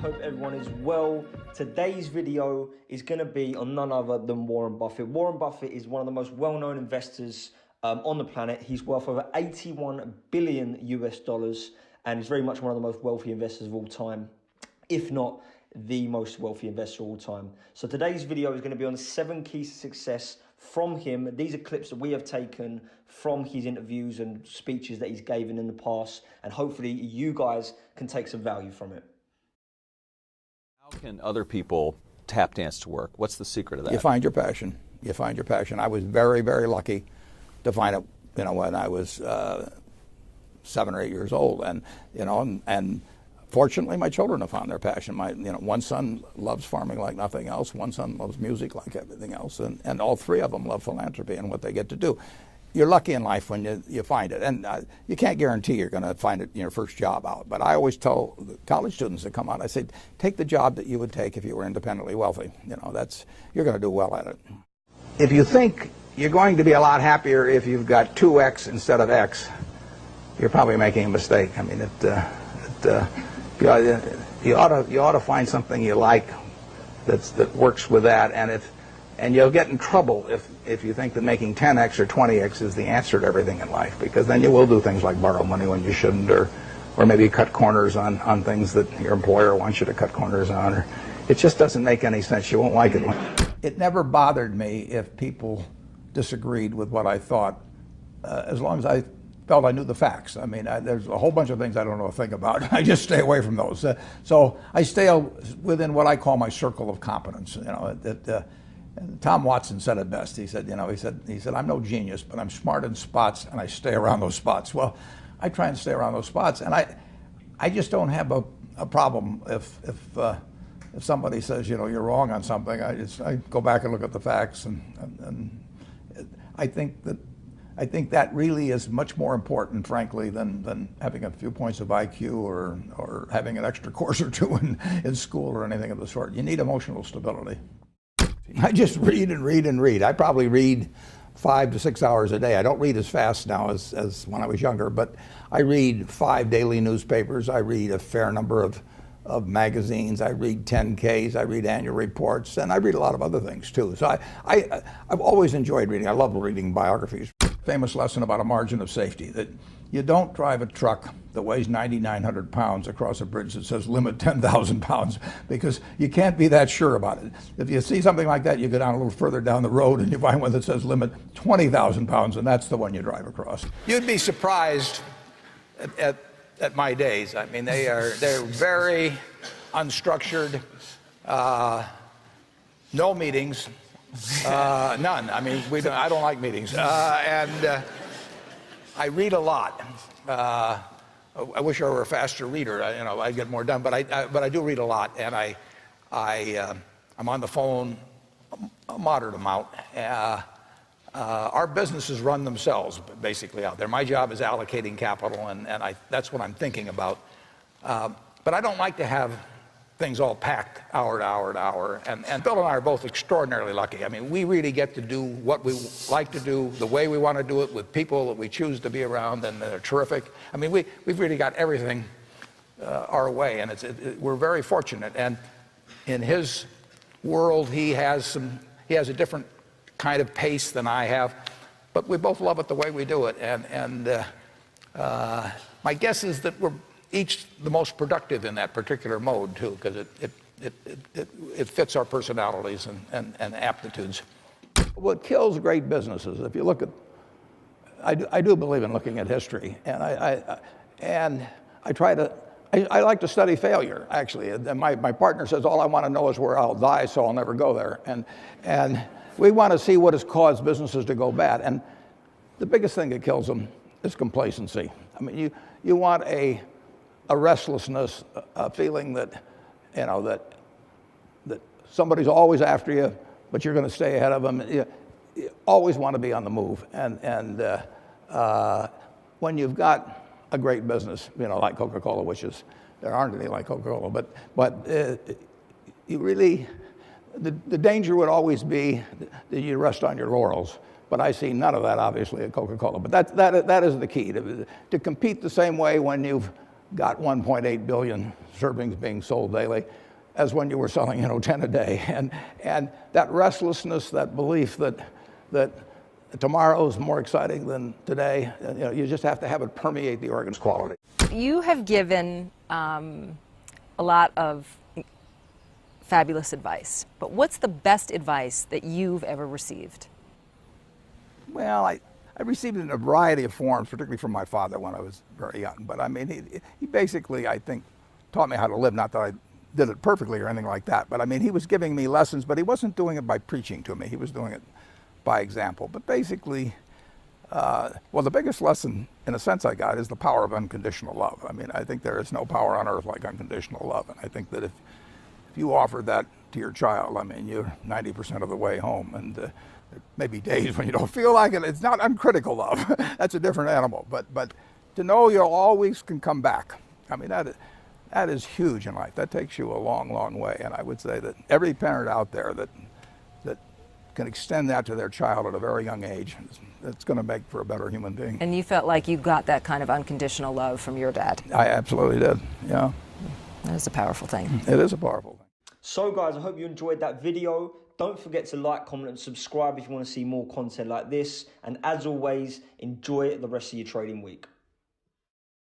Hope everyone is well. Today's video is going to be on none other than Warren Buffett. Warren Buffett is one of the most well-known investors on the planet. He's worth over 81 billion US dollars and is very much one of the most wealthy investors of all time, if not the most wealthy investor of all time. So today's video is going to be on 7 keys to success from him. These are clips that we have taken from his interviews and speeches that he's given in the past, and hopefully you guys can take some value from it. How can other people tap dance to work? What's the secret of that? You find your passion. You find your passion. I was very, very lucky to find it, when I was 7 or 8 years old, and fortunately, my children have found their passion. One son loves farming like nothing else. One son loves music like everything else, and all 3 of them love philanthropy and what they get to do. You're lucky in life when you find it, and you can't guarantee you're going to find it in your first job out. But I always tell the college students that come out, I say, take the job that you would take if you were independently wealthy. You're going to do well at it. If you think you're going to be a lot happier if you've got 2x instead of x, you're probably making a mistake. I mean, you ought to find something you like that works with that, and you'll get in trouble if you think that making 10x or 20x is the answer to everything in life, because then you will do things like borrow money when you shouldn't, or maybe cut corners on things that your employer wants you to cut corners on. Or it just doesn't make any sense. You won't like it. It never bothered me if people disagreed with what I thought, as long as I felt I knew the facts. I mean, there's a whole bunch of things I don't know a thing about. I just stay away from those. So I stay within what I call my circle of competence. Tom Watson said it best. He said, I'm no genius, but I'm smart in spots, and I stay around those spots. Well, I try and stay around those spots, and I just don't have a problem if somebody says, you're wrong on something. I go back and look at the facts, and I think that really is much more important, frankly, than having a few points of IQ or having an extra course or 2 in school or anything of the sort. You need emotional stability. I just read and read and read. I probably read 5 to 6 hours a day. I don't read as fast now as when I was younger, but I read 5 daily newspapers. I read a fair number of magazines. I read 10Ks. I read annual reports, and I read a lot of other things too. So I've always enjoyed reading. I love reading biographies. Famous lesson about a margin of safety, that you don't drive a truck that weighs 9,900 pounds across a bridge that says limit 10,000 pounds, because you can't be that sure about it. If you see something like that, you go down a little further down the road and you find one that says limit 20,000 pounds, and that's the one you drive across. You'd be surprised at my days. I mean, they're very unstructured, no meetings, none. I mean, I don't like meetings, and I read a lot. I wish I were a faster reader. I'd get more done, but I do read a lot, and I'm on the phone a moderate amount. Our businesses run themselves basically out there. My job is allocating capital, and that's what I'm thinking about. But I don't like to have things all packed hour to hour to hour. And Bill and I are both extraordinarily lucky. I mean, we really get to do what we like to do, the way we want to do it, with people that we choose to be around, and they're terrific. I mean, we've really got everything our way, and we're very fortunate. And in his world, he has a different kind of pace than I have, but we both love it the way we do it. And my guess is that we're each the most productive in that particular mode too, because it fits our personalities and aptitudes. What kills great businesses, if you look at, I do believe in looking at history, and I like to study failure, actually. And my partner says all I want to know is where I'll die, so I'll never go there. And we want to see what has caused businesses to go bad. And the biggest thing that kills them is complacency. I mean, you want a restlessness, a feeling that somebody's always after you, but you're going to stay ahead of them. You always want to be on the move. And when you've got a great business, like Coca-Cola, there aren't any like Coca-Cola, but you really, the danger would always be that you rest on your laurels. But I see none of that, obviously, at Coca-Cola. But that is the key, to compete the same way when you've got 1.8 billion servings being sold daily as when you were selling, 10 a day. And that restlessness, that belief that tomorrow's more exciting than today, you just have to have it permeate the organ's quality. You have given a lot of fabulous advice, but what's the best advice that you've ever received? Well, I received it in a variety of forms, particularly from my father when I was very young. But I mean, he basically, I think, taught me how to live. Not that I did it perfectly or anything like that, but I mean, he was giving me lessons, but he wasn't doing it by preaching to me. He was doing it by example. But basically, well, the biggest lesson, in a sense, I got is the power of unconditional love. I mean, I think there is no power on earth like unconditional love. And I think that if you offer that to your child, I mean, you're 90% of the way home. And there may be days when you don't feel like it. It's not uncritical love. That's a different animal. But to know you always can come back. I mean, that is huge in life. That takes you a long, long way. And I would say that every parent out there that can extend that to their child at a very young age, it's going to make for a better human being. And you felt like you got that kind of unconditional love from your dad? I absolutely did, yeah. That is a powerful thing. It is a powerful thing. So guys, I hope you enjoyed that video. Don't forget to like, comment and subscribe if you want to see more content like this. And as always, enjoy the rest of your trading week.